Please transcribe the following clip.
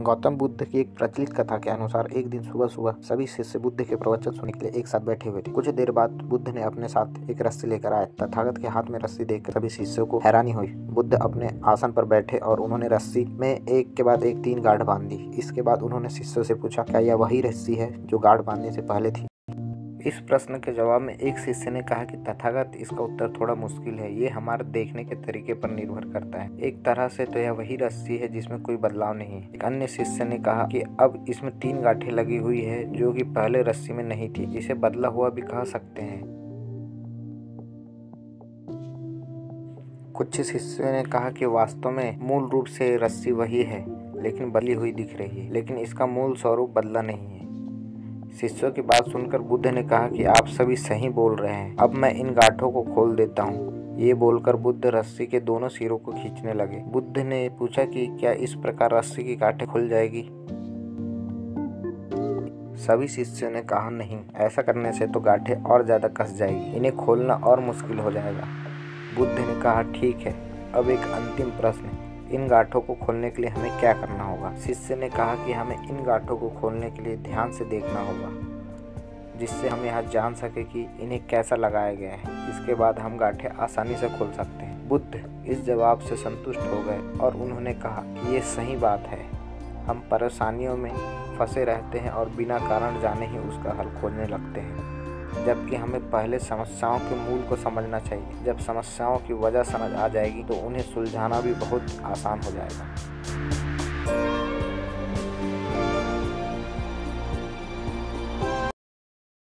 गौतम बुद्ध की एक प्रचलित कथा के अनुसार एक दिन सुबह सुबह सभी शिष्य बुद्ध के प्रवचन सुनने के लिए एक साथ बैठे हुए थे। कुछ देर बाद बुद्ध ने अपने साथ एक रस्सी लेकर आए। तथागत के हाथ में रस्सी देखकर सभी शिष्यों को हैरानी हुई। बुद्ध अपने आसन पर बैठे और उन्होंने रस्सी में एक के बाद एक 3 गांठ बांध दी। इसके बाद उन्होंने शिष्यों से पूछा, क्या यह वही रस्सी है जो गांठ बांधने से पहले थी? इस प्रश्न के जवाब में एक शिष्य ने कहा कि तथागत, इसका उत्तर थोड़ा मुश्किल है। ये हमारे देखने के तरीके पर निर्भर करता है। एक तरह से तो यह वही रस्सी है जिसमें कोई बदलाव नहीं है। एक अन्य शिष्य ने कहा कि अब इसमें 3 गांठें लगी हुई है जो कि पहले रस्सी में नहीं थी, जिसे बदला हुआ भी कह सकते हैं। कुछ शिष्यों ने कहा कि वास्तव में मूल रूप से रस्सी वही है, लेकिन बदली हुई दिख रही है, लेकिन इसका मूल स्वरूप बदला नहीं है। शिष्यों की बात सुनकर बुद्ध ने कहा कि आप सभी सही बोल रहे हैं, अब मैं इन गांठों को खोल देता हूँ। ये बोलकर बुद्ध रस्सी के दोनों सिरों को खींचने लगे। बुद्ध ने पूछा कि क्या इस प्रकार रस्सी की गांठें खुल जाएगी? सभी शिष्यों ने कहा, नहीं, ऐसा करने से तो गांठें और ज्यादा कस जाएगी, इन्हें खोलना और मुश्किल हो जाएगा। बुद्ध ने कहा, ठीक है, अब एक अंतिम प्रश्न, इन गांठों को खोलने के लिए हमें क्या करना होगा? शिष्य ने कहा कि हमें इन गांठों को खोलने के लिए ध्यान से देखना होगा, जिससे हम यह जान सके कि इन्हें कैसा लगाया गया है। इसके बाद हम गांठें आसानी से खोल सकते हैं। बुद्ध इस जवाब से संतुष्ट हो गए और उन्होंने कहा कि ये सही बात है। हम परेशानियों में फंसे रहते हैं और बिना कारण जाने ही उसका हल खोजने लगते हैं, जबकि हमें पहले समस्याओं के मूल को समझना चाहिए। जब समस्याओं की वजह समझ आ जाएगी तो उन्हें सुलझाना भी बहुत आसान हो जाएगा।